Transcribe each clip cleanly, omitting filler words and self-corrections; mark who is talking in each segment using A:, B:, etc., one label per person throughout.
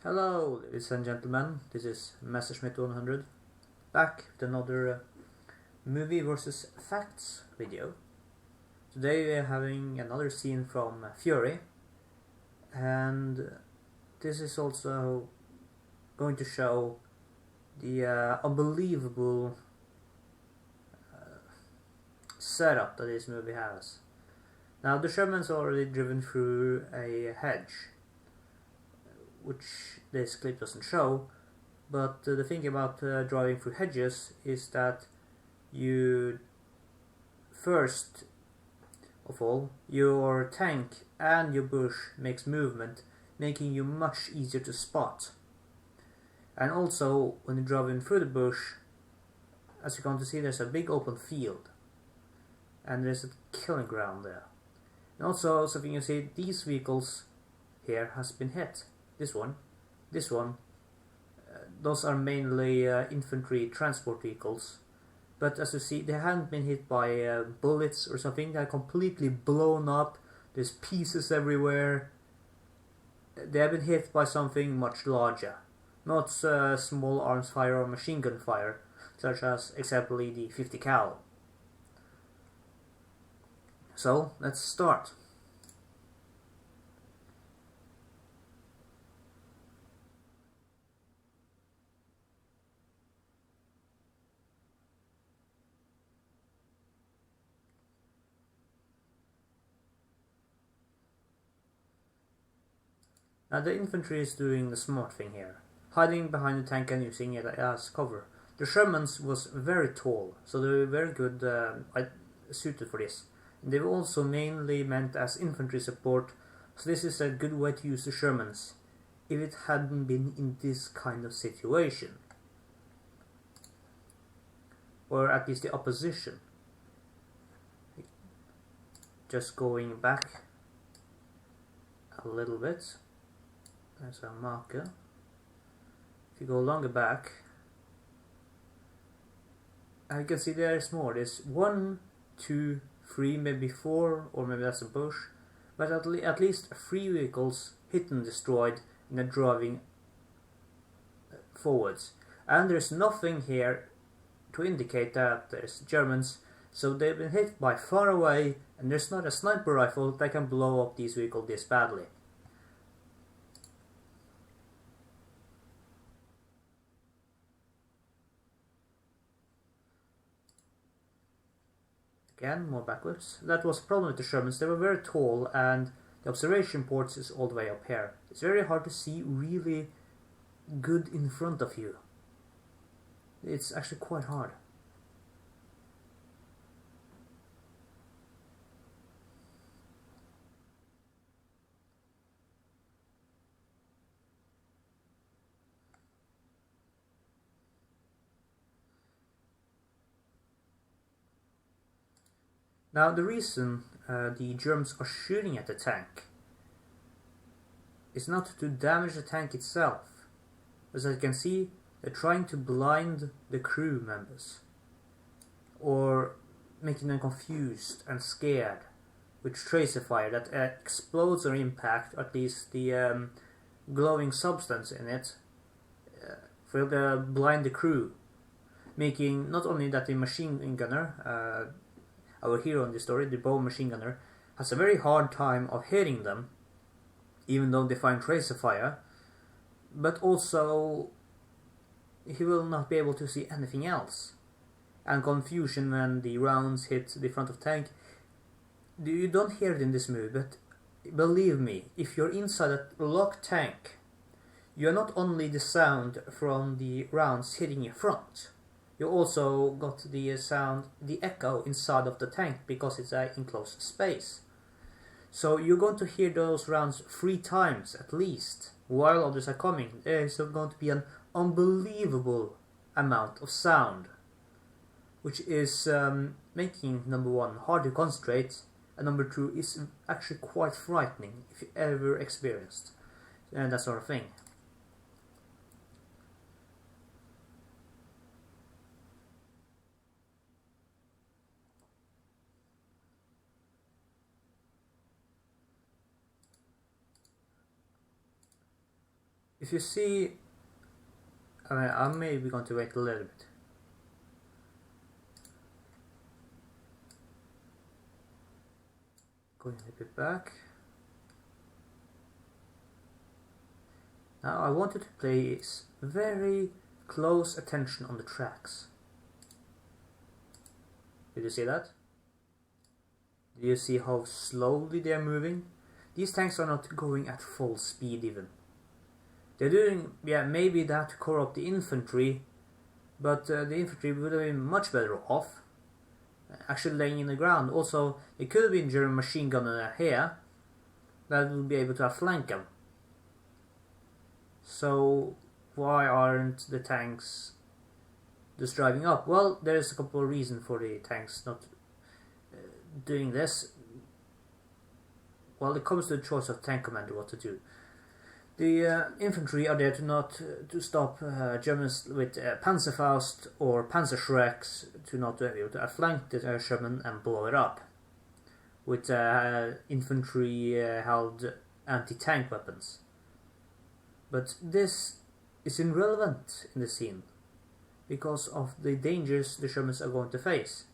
A: Hello, ladies and gentlemen, this is Messerschmitt 100 back with another movie versus facts video. Today we are having another scene from Fury, and this is also going to show the unbelievable setup that this movie has. Now, the Sherman's already driven through a hedge, which this clip doesn't show, but the thing about driving through hedges is that you first of all, your tank and your bush makes movement, making you much easier to spot. And also, when you're driving through the bush, as you're going to see, there's a big open field, and there's a killing ground there. And also, something you see, these vehicles here has been hit. This one, those are mainly infantry transport vehicles. But as you see, they haven't been hit by bullets or something. They're completely blown up. There's pieces everywhere. They have been hit by something much larger. Not small arms fire or machine gun fire, such as exactly the 50 cal. So, let's start. Now the infantry is doing the smart thing here, hiding behind the tank and using it as cover. The Shermans was very tall, so they were very good suited for this. And they were also mainly meant as infantry support, so this is a good way to use the Shermans, if it hadn't been in this kind of situation. Or at least the opposition. Just going back a little bit. There's a marker. If you go longer back, you can see there's more. There's 1, 2, 3, maybe 4, or maybe that's a bush. But at least 3 vehicles hit and destroyed and they're driving forwards. And there's nothing here to indicate that there's Germans, so they've been hit by far away, and there's not a sniper rifle that can blow up these vehicles this badly. Again, more backwards. That was a problem with the Shermans. They were very tall, and the observation ports is all the way up here. It's very hard to see really good in front of you. It's actually quite hard. Now, the reason the Germans are shooting at the tank is not to damage the tank itself. As you can see, they're trying to blind the crew members, or making them confused and scared with tracer fire that explodes or impact at least the glowing substance in it for the blind the crew, making not only that the machine gunner, our hero in this story, the bow machine gunner, has a very hard time of hitting them, even though they find tracer fire, but also he will not be able to see anything else. And confusion when the rounds hit the front of the tank. You don't hear it in this movie, but believe me, if you're inside a locked tank, you're not only the sound from the rounds hitting your front, you also got the sound, the echo inside of the tank, because it's an enclosed space. So you're going to hear those rounds 3 times at least, while others are coming. There's going to be an unbelievable amount of sound, which is making, number 1, hard to concentrate, and number 2, is actually quite frightening if you ever experienced that sort of thing. if you see, I mean, I'm maybe going to wait a little bit. Going a bit back. Now I want you to place very close attention on the tracks. Did you see that? Do you see how slowly they are moving? These tanks are not going at full speed even. They're doing, yeah, maybe that to cover up the infantry, but the infantry would have been much better off actually laying in the ground. Also, it could have been German machine gunner here that would be able to flank them. So why aren't the tanks just driving up? Well, there's a couple of reasons for the tanks not doing this. Well, it comes to the choice of tank commander what to do. The infantry are there to stop Germans with Panzerfaust or Panzerschrecks to not be able to flank the Sherman and blow it up with infantry held anti-tank weapons. But this is irrelevant in the scene because of the dangers the Shermans are going to face.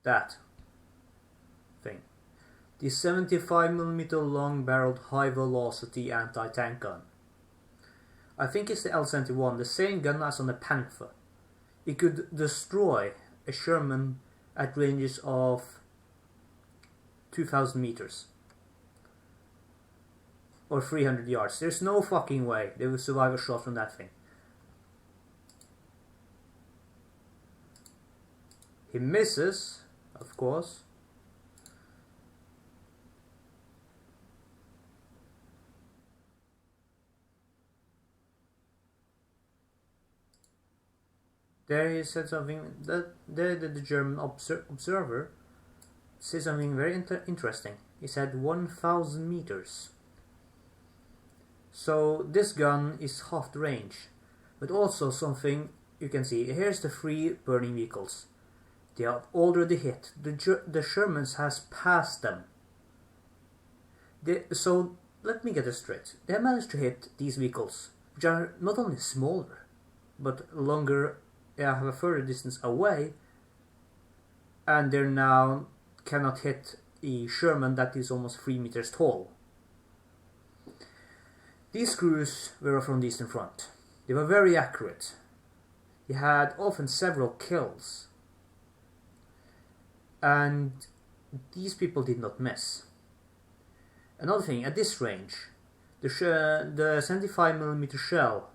A: That thing. The 75mm long barreled high velocity anti-tank gun. I think it's the L-71, the same gun as on the Panther. It could destroy a Sherman at ranges of 2,000 meters. Or 300 yards. There's no fucking way they will survive a shot from that thing. He misses, of course. There he said something that the German observer said something very interesting. He said 1,000 meters. So this gun is half the range, but also something you can see. Here's the 3 burning vehicles. They have already hit. The Shermans has passed them. So let me get this straight. They have managed to hit these vehicles, which are not only smaller, but longer. They have a further distance away, and they now cannot hit a Sherman that is almost 3 meters tall. These crews were from the Eastern Front. They were very accurate. They had often several kills. And these people did not miss. Another thing, at this range, the 75mm shell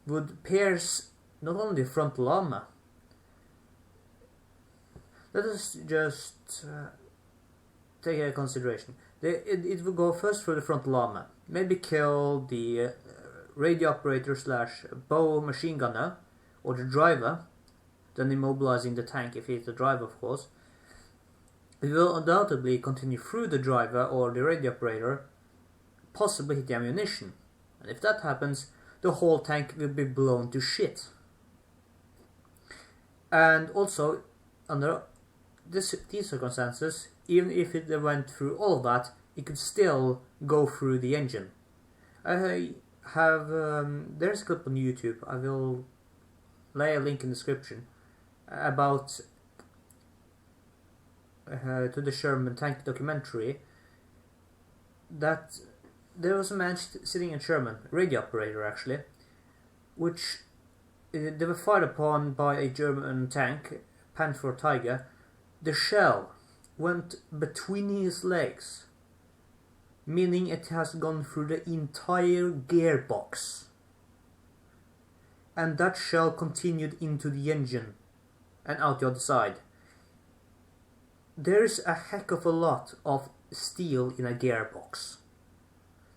A: would pierce not only the frontal armor. Let us just take a consideration. It will go first through the frontal armor, maybe kill the radio operator / bow machine gunner or the driver, then immobilizing the tank if he's the driver, of course. It will undoubtedly continue through the driver or the radio operator, possibly hit the ammunition. And if that happens, the whole tank will be blown to shit. And also, under these circumstances, even if it went through all of that, it could still go through the engine. I have, there's a clip on YouTube, I will lay a link in the description, about to the Sherman tank documentary, that there was a man sitting in Sherman, radio operator actually, which they were fired upon by a German tank, Panther Tiger. The shell went between his legs, meaning it has gone through the entire gearbox. And that shell continued into the engine and out the other side. There's a heck of a lot of steel in a gearbox.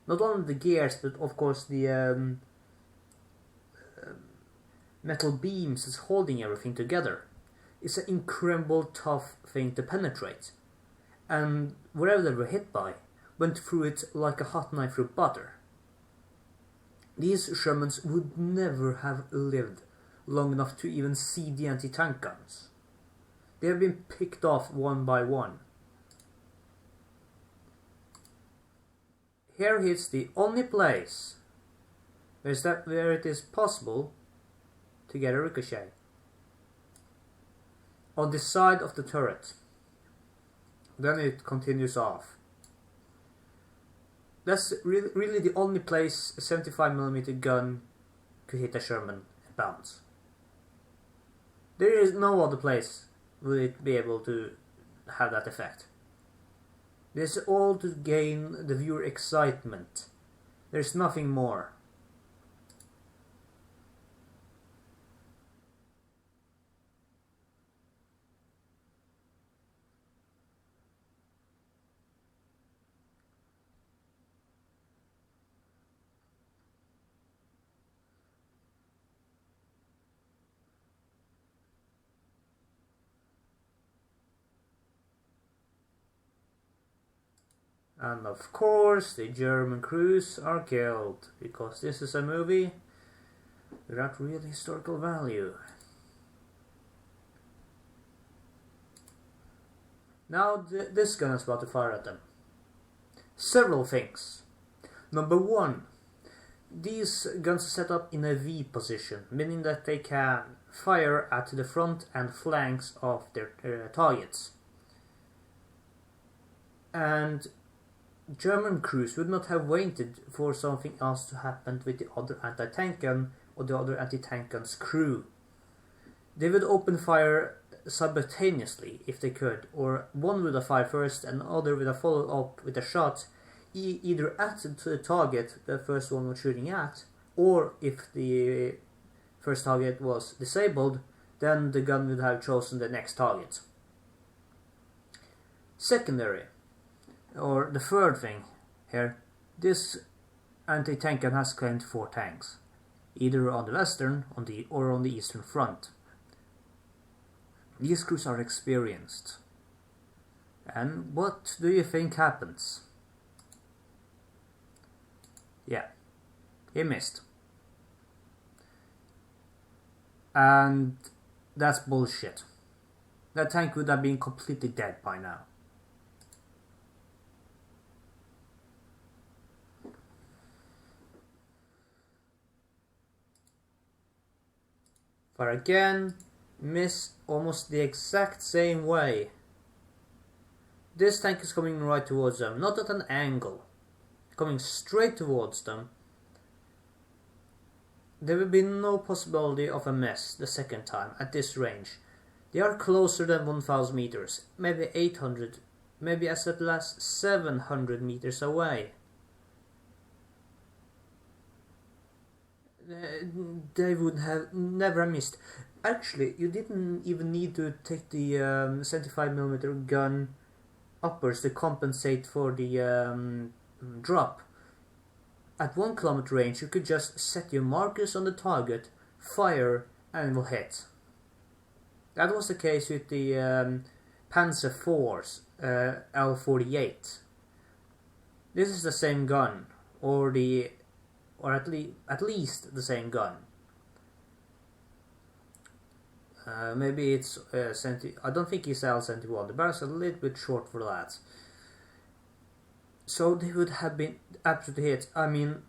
A: Not only the gears, but of course the metal beams is holding everything together. It's an incredible tough thing to penetrate. And whatever they were hit by went through it like a hot knife through butter. These Shermans would never have lived long enough to even see the anti-tank guns. They have been picked off one by one. Here is the only place where it is possible to get a ricochet. On the side of the turret. Then it continues off. That's really the only place a 75mm gun could hit a Sherman and bounce. There is no other place will it be able to have that effect. This is all to gain the viewer excitement. There's nothing more. And of course the German crews are killed, because this is a movie without real historical value. Now this gun is about to fire at them. Several things. Number one, these guns are set up in a V position, meaning that they can fire at the front and flanks of their targets. And German crews would not have waited for something else to happen with the other anti-tank gun or the other anti-tank gun's crew. They would open fire simultaneously if they could, or one would have fired first and the other would have followed up with a shot either at the target the first one was shooting at, or if the first target was disabled, then the gun would have chosen the next target. Secondary, or the third thing here, this anti-tank gun has claimed 4 tanks, either on the western or on the eastern front. These crews are experienced. And what do you think happens? Yeah, he missed. And that's bullshit. That tank would have been completely dead by now. Fire again, miss almost the exact same way. This tank is coming right towards them, not at an angle. Coming straight towards them. There will be no possibility of a miss the second time at this range. They are closer than 1000 meters, maybe 800, maybe as little as 700 meters away. They would have never missed. Actually, you didn't even need to take the 75mm gun uppers to compensate for the drop. At 1 kilometer range, you could just set your markers on the target, fire, and it will hit. That was the case with the Panzer IV's L48. This is the same gun, or at least the same gun. Maybe it's I don't think it's L71. The barrel's a little bit short for that. So they would have been absolutely hit. I mean,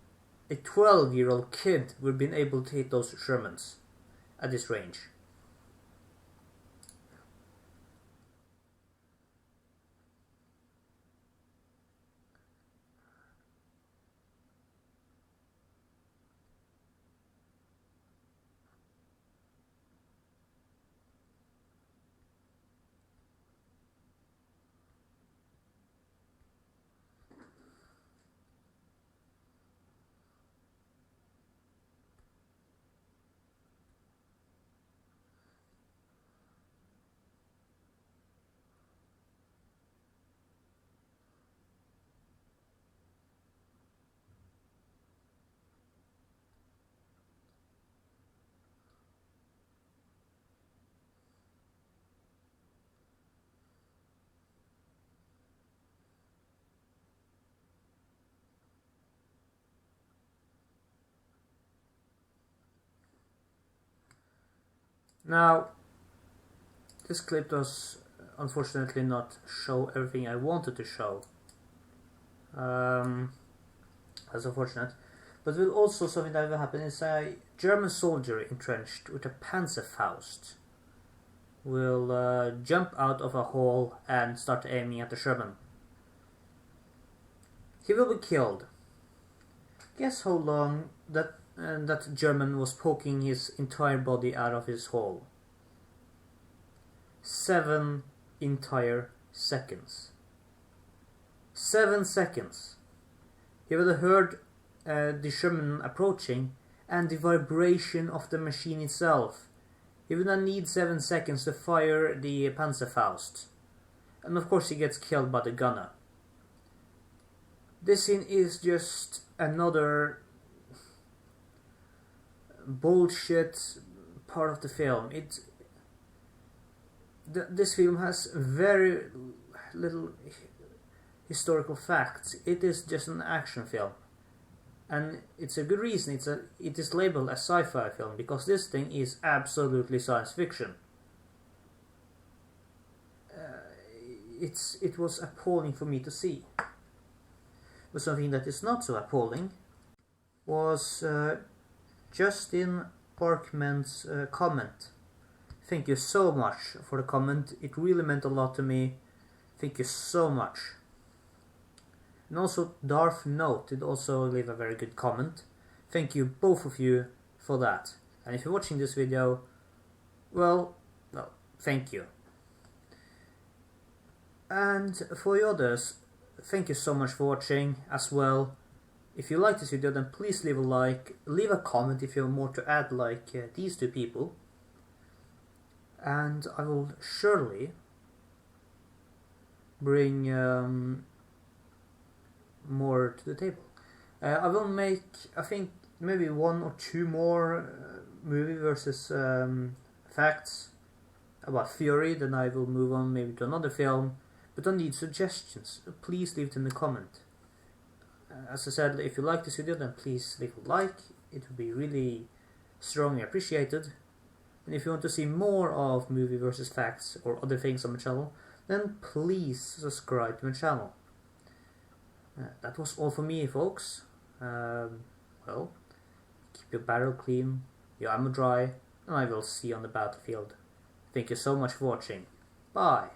A: a 12-year-old kid would have been able to hit those Shermans at this range. Now, this clip does unfortunately not show everything I wanted to show. That's unfortunate. But will also something that will happen is a German soldier entrenched with a Panzerfaust will jump out of a hole and start aiming at the Sherman. He will be killed. Guess how long that German was poking his entire body out of his hole? 7 entire seconds. 7 seconds. He would have heard the Sherman approaching and the vibration of the machine itself. He would not need 7 seconds to fire the Panzerfaust. And of course he gets killed by the gunner. This scene is just another bullshit part of the film. This film has very little historical facts. It is just an action film. And it's a good reason it is labeled a sci-fi film, because this thing is absolutely science fiction. It was appalling for me to see. But something that is not so appalling was Justin Parkman's comment. Thank you so much for the comment. It really meant a lot to me. Thank you so much. And also Darth Note did also leave a very good comment. Thank you both of you for that. And if you're watching this video, well, thank you. And for the others, thank you so much for watching as well. If you like this video, then please leave a like, leave a comment if you have more to add, like these two people. And I will surely bring more to the table. I will make, I think, maybe 1 or 2 more movie versus facts about Fury. Then I will move on maybe to another film. But I need suggestions. Please leave it in the comment. As I said, if you like this video, then please leave a like. It would be really strongly appreciated. And if you want to see more of movie versus facts or other things on my channel, then please subscribe to my channel. That was all for me, folks. Well, keep your barrel clean, your ammo dry, and I will see you on the battlefield. Thank you so much for watching. Bye.